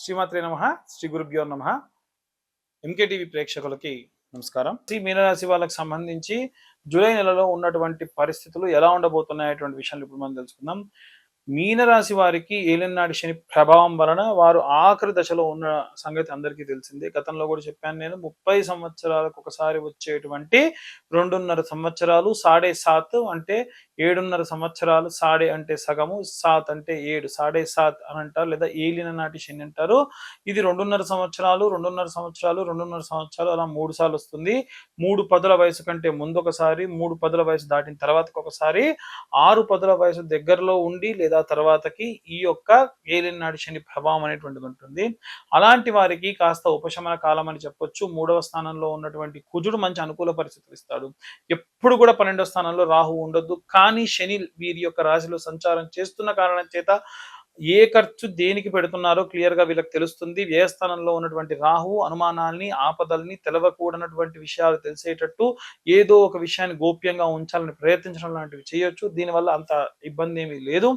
శ్రీమాత్రే నమః. శ్రీ గురుభ్యో నమః. ఎంకేటీవీ ప్రేక్షకులకి నమస్కారం. ఈ మీనరాశి వాళ్ళకి సంబంధించి జూలై నెలలో ఉన్నటువంటి పరిస్థితులు ఎలా ఉండబోతున్నాయటువంటి విషయాలు ఇప్పుడు మనం తెలుసుకుందాం. మీనరాశి వారికి ఏలినాటి శని ప్రభావం వలన వారు ఆఖరి దశలో ఉన్న సంగతి అందరికీ తెలిసిందే. గతంలో కూడా చెప్పాను నేను. 30 సంవత్సరాలకు ఒకసారి వచ్చేటువంటి 2.5 సంవత్సరాలు 7.5 అంటే 7.5 సంవత్సరాలు. సాడే అంటే సగము, సాత్ అంటే 7, 7.5 అని అంటారు, లేదా ఏలిన నాటి శని అంటారు. ఇది 2.5 సంవత్సరాలు, 2.5 సంవత్సరాలు, 2.5 సంవత్సరాలు, అలా 3 సార్లు వస్తుంది. 3 పదుల వయసు కంటే ముందు ఒకసారి, 3 పదుల వయసు దాటిన తర్వాతకి ఒకసారి, 6 పదుల వయసు దగ్గరలో ఉండి లేదా తర్వాతకి ఈ యొక్క ఏలినాటి శని ప్రభావం అనేటువంటిది ఉంటుంది. అలాంటి వారికి కాస్త ఉపశమన కాలం అని చెప్పొచ్చు. 3వ స్థానంలో ఉన్నటువంటి కుజుడు మంచి అనుకూల పరిస్థితులు ఇస్తాడు. ఎప్పుడు కూడా 12వ స్థానంలో రాహు ఉండొద్దు. కానీ శని వీరి యొక్క రాశిలో సంచారం చేస్తున్న కారణం చేత ఏ ఖర్చు దేనికి పెడుతున్నారో క్లియర్ గా వీళ్ళకి తెలుస్తుంది. వ్యయస్థానంలో ఉన్నటువంటి రాహు అనుమానాల్ని, ఆపదల్ని, తెలవకూడనటువంటి విషయాలు తెలిసేటట్టు ఏదో ఒక విషయాన్ని గోప్యంగా ఉంచాలని ప్రయత్నించడం లాంటివి చేయొచ్చు. దీనివల్ల అంత ఇబ్బంది ఏమీ లేదు.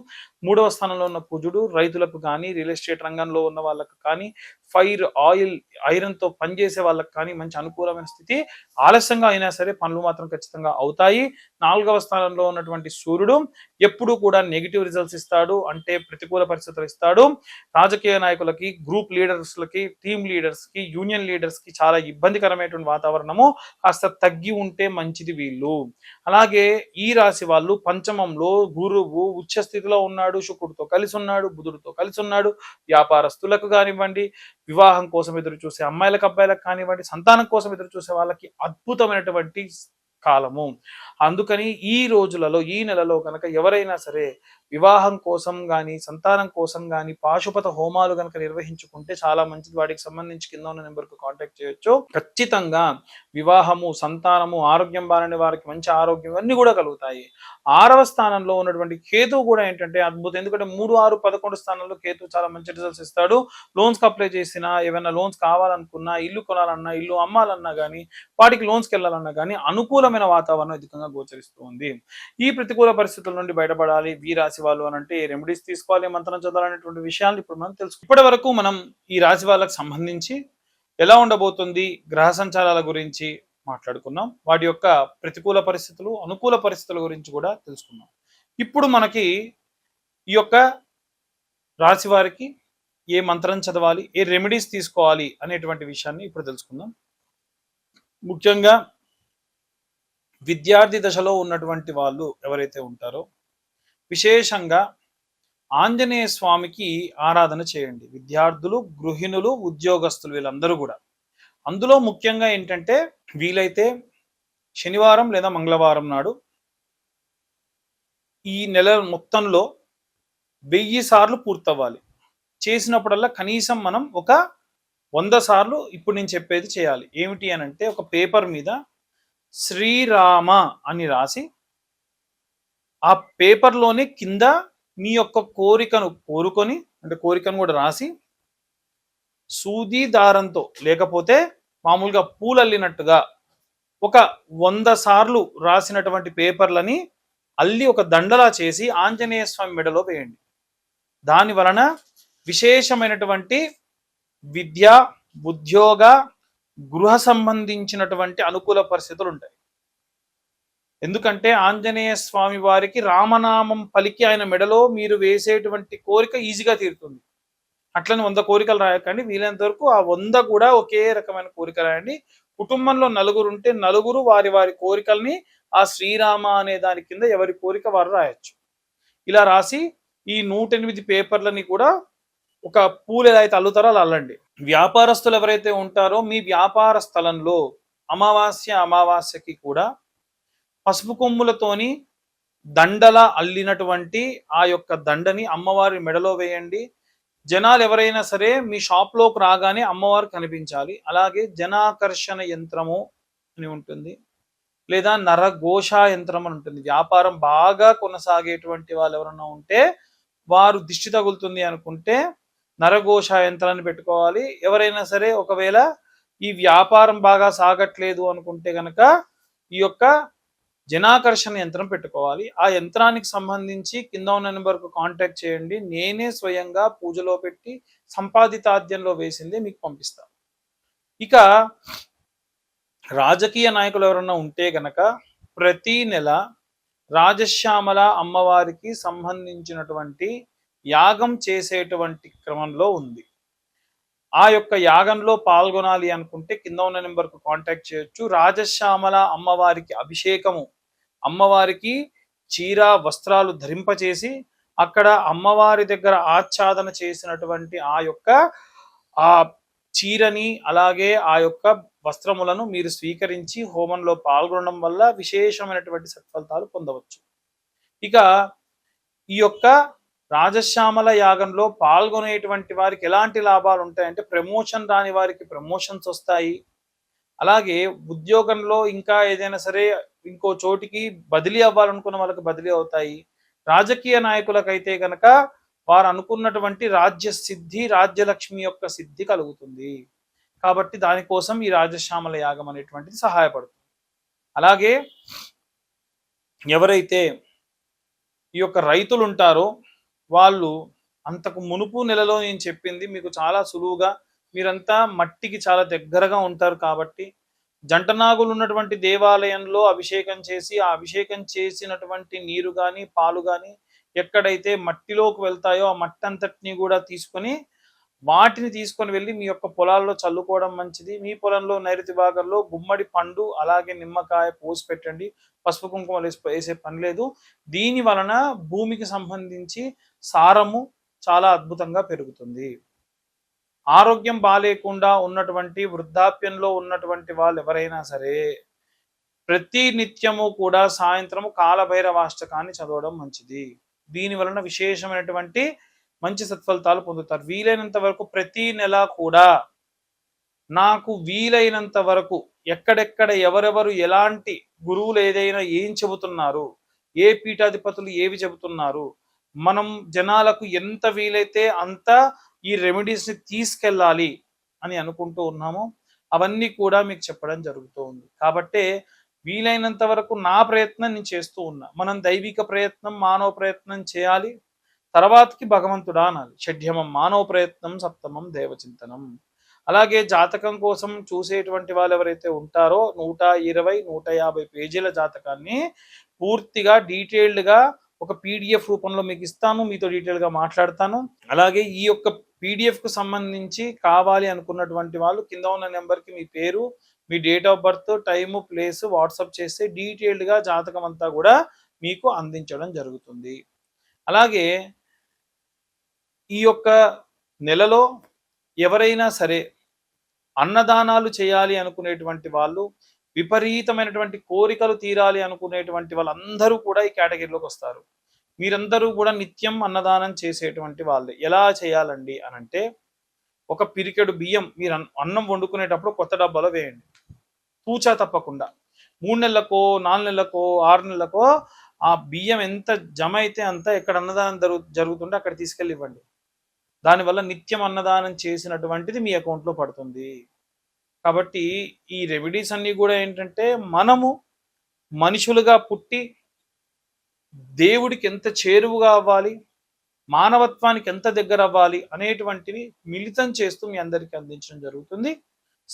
3వ స్థానంలో ఉన్న కుజుడు రైతులకు కానీ, రియల్ ఎస్టేట్ రంగంలో ఉన్న వాళ్ళకు కానీ, ఫైర్, ఆయిల్, ఐరన్ తో పనిచేసే వాళ్ళకి కానీ మంచి అనుకూలమైన స్థితి. ఆలస్యంగా అయినా సరే పనులు మాత్రం ఖచ్చితంగా అవుతాయి. 4వ స్థానంలో ఉన్నటువంటి సూర్యుడు ఎప్పుడూ కూడా నెగిటివ్ రిజల్ట్స్ ఇస్తాడు, అంటే ప్రతికూల పరిస్థితులు ఇస్తాడు. రాజకీయ నాయకులకి, గ్రూప్ లీడర్స్లకి, టీమ్ లీడర్స్ కి, యూనియన్ లీడర్స్ కి చాలా ఇబ్బందికరమైనటువంటి వాతావరణము. కాస్త తగ్గి ఉంటే మంచిది వీళ్ళు. అలాగే ఈ రాశి వాళ్ళు పంచమంలో గురువు ఉచ్చ స్థితిలో ఉన్నాడు, శుక్రుడితో కలిసి ఉన్నాడు, బుధుడితో కలిసి ఉన్నాడు. వ్యాపారస్తులకు కానివ్వండి, వివాహం కోసం ఎదురు చూసే అమ్మాయిలకు, అబ్బాయిలకు కానివ్వండి, సంతానం కోసం ఎదురు చూసే వాళ్ళకి అద్భుతమైనటువంటి కాలము. అందుకని ఈ రోజులలో, ఈ నెలలో కనుక ఎవరైనా సరే వివాహం కోసం కానీ, సంతానం కోసం కానీ పాశుపత హోమాలు కనుక నిర్వహించుకుంటే చాలా మంచిది. వాటికి సంబంధించి కింద ఉన్న నెంబర్కు కాంటాక్ట్ చేయొచ్చు. ఖచ్చితంగా వివాహము, సంతానము, ఆరోగ్యం బాలని వారికి మంచి ఆరోగ్యం ఇవన్నీ కూడా కలుగుతాయి. 6వ స్థానంలో ఉన్నటువంటి కేతువు కూడా ఏంటంటే అద్భుతం. ఎందుకంటే 3, 6, 11 స్థానంలో కేతువు చాలా మంచి రిజల్ట్స్ ఇస్తాడు. లోన్స్కి అప్లై చేసినా, ఏమైనా లోన్స్ కావాలనుకున్నా, ఇల్లు కొనాలన్నా, ఇల్లు అమ్మాలన్నా కానీ, వాటికి లోన్స్కి వెళ్ళాలన్నా కానీ అనుకూలమైన వాతావరణం అధికంగా గోచరిస్తూ ఉంది. ఈ ప్రతికూల పరిస్థితుల నుండి బయటపడాలి ఈ రాశి వాళ్ళు అని అంటే రెమెడీస్ తీసుకోవాలి, మంత్రం చదవాలనేటువంటి విషయాలు ఇప్పుడు మనం తెలుసు. ఇప్పటి వరకు మనం ఈ రాశి వాళ్ళకి సంబంధించి ఎలా ఉండబోతుంది, గ్రహ సంచారాల గురించి మాట్లాడుకున్నాం. వాటి యొక్క ప్రతికూల పరిస్థితులు, అనుకూల పరిస్థితుల గురించి కూడా తెలుసుకున్నాం. ఇప్పుడు మనకి ఈ యొక్క రాశి వారికి ఏ మంత్రం చదవాలి, ఏ రెమెడీస్ తీసుకోవాలి అనేటువంటి విషయాన్ని ఇప్పుడు తెలుసుకుందాం. ముఖ్యంగా విద్యార్థి దశలో ఉన్నటువంటి వాళ్ళు ఎవరైతే ఉంటారో విశేషంగా ఆంజనేయ స్వామికి ఆరాధన చేయండి. విద్యార్థులు, గృహిణులు, ఉద్యోగస్తులు వీళ్ళందరూ కూడా. అందులో ముఖ్యంగా ఏంటంటే వీలైతే శనివారం లేదా మంగళవారం నాడు ఈ నెల మొత్తంలో 1000 సార్లు పూర్తవ్వాలి. చేసినప్పుడల్లా కనీసం మనం ఒక 100 సార్లు ఇప్పుడు నేను చెప్పేది చేయాలి. ఏమిటి అని అంటే ఒక పేపర్ మీద శ్రీరామ అని రాసి ఆ పేపర్లోనే కింద మీ యొక్క కోరికను కోరుకొని, అంటే కోరికను కూడా రాసి సూది దారంతో లేకపోతే మామూలుగా పూలల్లినట్టుగా ఒక 100 సార్లు రాసినటువంటి పేపర్లని అల్లి ఒక దండలా చేసి ఆంజనేయ స్వామి మెడలో వేయండి. దాని వలన విశేషమైనటువంటి విద్య, ఉద్యోగ, గృహ సంబంధించినటువంటి అనుకూల పరిస్థితులు ఉంటాయి. ఎందుకంటే ఆంజనేయ స్వామి వారికి రామనామం పలికి ఆయన మెడలో మీరు వేసేటువంటి కోరిక ఈజీగా తీరుతుంది. అట్లని 100 కోరికలు రాయకండి. వీలైనంత వరకు ఆ 100 కూడా ఒకే రకమైన కోరిక రాయండి. కుటుంబంలో 4 ఉంటే 4 వారి వారి కోరికల్ని ఆ శ్రీరామ అనే దాని కింద ఎవరి కోరిక వారు రాయొచ్చు. ఇలా రాసి ఈ 108 పేపర్లని కూడా ఒక పూలు ఎలా అయితే అల్లుతారో అలా అల్లండి. వ్యాపారస్తులు ఎవరైతే ఉంటారో మీ వ్యాపార స్థలంలో అమావాస్యకి కూడా పసుపు కొమ్ములతోని దండల అల్లినటువంటి ఆ యొక్క దండని అమ్మవారి మెడలో వేయండి. జనాలు ఎవరైనా సరే మీ షాప్లోకి రాగానే అమ్మవారు కనిపించాలి. అలాగే జనాకర్షణ యంత్రము అని ఉంటుంది, లేదా నరఘోష యంత్రం అని ఉంటుంది. వ్యాపారం బాగా కొనసాగేటువంటి వాళ్ళు ఎవరన్నా ఉంటే వారు దిష్టి తగులుతుంది అనుకుంటే నరఘోష యంత్రాన్ని పెట్టుకోవాలి. ఎవరైనా సరే ఒకవేళ ఈ వ్యాపారం బాగా సాగట్లేదు అనుకుంటే కనుక ఈ యొక్క జనాకర్షణ యంత్రం పెట్టుకోవాలి. ఆ యంత్రానికి సంబంధించి కింద ఉన్న నెంబర్కు కాంటాక్ట్ చేయండి. నేనే స్వయంగా పూజలో పెట్టి సంపాదితాద్యంలో వేసిందే మీకు పంపిస్తాను. ఇక రాజకీయ నాయకులు ఎవరన్నా ఉంటే గనక ప్రతి నెల రాజశ్యామల అమ్మవారికి సంబంధించినటువంటి యాగం చేసేటువంటి క్రమంలో ఉంది. ఆ యొక్క యాగంలో పాల్గొనాలి అనుకుంటే కింద ఉన్న నెంబర్కు కాంటాక్ట్ చేయొచ్చు. రాజశ్యామల అమ్మవారికి అభిషేకము, అమ్మవారికి చీర వస్త్రాలు ధరింపచేసి అక్కడ అమ్మవారి దగ్గర ఆచ్ఛాదన చేసినటువంటి ఆ యొక్క ఆ చీరని అలాగే ఆ యొక్క వస్త్రములను మీరు స్వీకరించి హోమంలో పాల్గొనడం వల్ల విశేషమైనటువంటి సత్ఫలితాలు పొందవచ్చు. ఇక ఈ యొక్క రాజశ్యామల యాగంలో పాల్గొనేటువంటి వారికి ఎలాంటి లాభాలు ఉంటాయంటే ప్రమోషన్ రాని వారికి ప్రమోషన్స్ వస్తాయి. అలాగే ఉద్యోగంలో ఇంకా ఏదైనా సరే ఇంకో చోటికి బదిలీ అవ్వాలనుకున్న వాళ్ళకి బదిలీ అవుతాయి. రాజకీయ నాయకులకైతే గనక వారు అనుకున్నటువంటి రాజ్య సిద్ధి, రాజ్యలక్ష్మి యొక్క సిద్ధి కలుగుతుంది. కాబట్టి దానికోసం ఈ రాజశ్యామల యాగం అనేటువంటిది సహాయపడుతుంది. అలాగే ఎవరైతే ఈ యొక్క రైతులు ఉంటారో వాళ్ళు అంతకు మునుపు నెలలో నేను చెప్పింది మీకు చాలా సులువుగా, మీరంతా మట్టికి చాలా దగ్గరగా ఉంటారు కాబట్టి జంటనాగులు ఉన్నటువంటి దేవాలయంలో అభిషేకం చేసి ఆ అభిషేకం చేసినటువంటి నీరు కానీ పాలు కానీ ఎక్కడైతే మట్టిలోకి వెళ్తాయో ఆ మట్టి అంతటిని కూడా వాటిని తీసుకొని వెళ్ళి మీ యొక్క పొలాల్లో చల్లుకోవడం మంచిది. మీ పొలంలో నైరుతి భాగంలో గుమ్మడి పండు అలాగే నిమ్మకాయ పోసి పెట్టండి. పసుపు కుంకుమలు వేసే పని లేదు. దీని వలన భూమికి సంబంధించి సారము చాలా అద్భుతంగా పెరుగుతుంది. ఆరోగ్యం బాలేకుండా ఉన్నటువంటి వృద్ధాప్యంలో ఉన్నటువంటి వాళ్ళు ఎవరైనా సరే ప్రతి నిత్యము కూడా సాయంత్రము కాలభైరవాష్టకాన్ని చదవడం మంచిది. దీని వలన విశేషమైనటువంటి మంచి సత్ఫలితాలు పొందుతారు. వీలైనంత వరకు ప్రతి నెల కూడా నాకు వీలైనంత వరకు ఎక్కడెక్కడ ఎవరెవరు ఎలాంటి గురువులు ఏదైనా ఏం చెబుతున్నారు, ఏ పీఠాధిపతులు ఏవి చెబుతున్నారు, మనం జనాలకు ఎంత వీలైతే అంత ఈ రెమెడీస్ని తీసుకెళ్ళాలి అని అనుకుంటూ ఉన్నాము. అవన్నీ కూడా మీకు చెప్పడం జరుగుతూ ఉంది. కాబట్టే వీలైనంత వరకు నా ప్రయత్నం నేను చేస్తూ ఉన్నా. మనం దైవిక ప్రయత్నం మానవ ప్రయత్నం చేయాలి, తర్వాతకి భగవంతుడా అనాలి. షడ్యమం మానవ ప్రయత్నం, సప్తమం దేవచింతనం. అలాగే జాతకం కోసం చూసేటువంటి వాళ్ళు ఎవరైతే ఉంటారో 120, 150 పేజీల జాతకాన్ని పూర్తిగా డీటెయిల్డ్గా ఒక పీడిఎఫ్ రూపంలో మీకు ఇస్తాను, మీతో డీటెయిల్గా మాట్లాడతాను. అలాగే ఈ యొక్క పీడిఎఫ్కు సంబంధించి కావాలి అనుకున్నటువంటి వాళ్ళు కింద ఉన్న నెంబర్కి మీ పేరు, మీ date of birth, time, place WhatsApp చేస్తే డీటెయిల్డ్గా జాతకం అంతా కూడా మీకు అందించడం జరుగుతుంది. అలాగే ఈ యొక్క నెలలో ఎవరైనా సరే అన్నదానాలు చేయాలి అనుకునేటువంటి వాళ్ళు, విపరీతమైనటువంటి కోరికలు తీరాలి అనుకునేటువంటి వాళ్ళందరూ కూడా ఈ కేటగిరీలోకి వస్తారు. మీరందరూ కూడా నిత్యం అన్నదానం చేసేటువంటి వాళ్ళే. ఎలా చేయాలండి అనంటే ఒక పిరికెడు బియ్యం మీరు అన్నం వండుకునేటప్పుడు కొత్త డబ్బాలో వేయండి, తూచా తప్పకుండా. 3 నెలలకో 4 నెలలకో 6 నెలలకో ఆ బియ్యం ఎంత జమ అయితే అంత ఎక్కడ అన్నదానం జరుగుతుంటే అక్కడ తీసుకెళ్ళి ఇవ్వండి. దానివల్ల నిత్యం అన్నదానం చేసినటువంటిది మీ అకౌంట్లో పడుతుంది. కాబట్టి ఈ రెమెడీస్ అన్నీ కూడా ఏంటంటే మనము మనుషులుగా పుట్టి దేవుడికి ఎంత చేరువుగా అవ్వాలి, మానవత్వానికి ఎంత దగ్గర అవ్వాలి అనేటువంటివి మిళితం చేస్తూ మీ అందరికీ అందించడం జరుగుతుంది.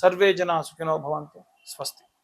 సర్వే జనా సుఖినో భవంతు. స్వస్తి.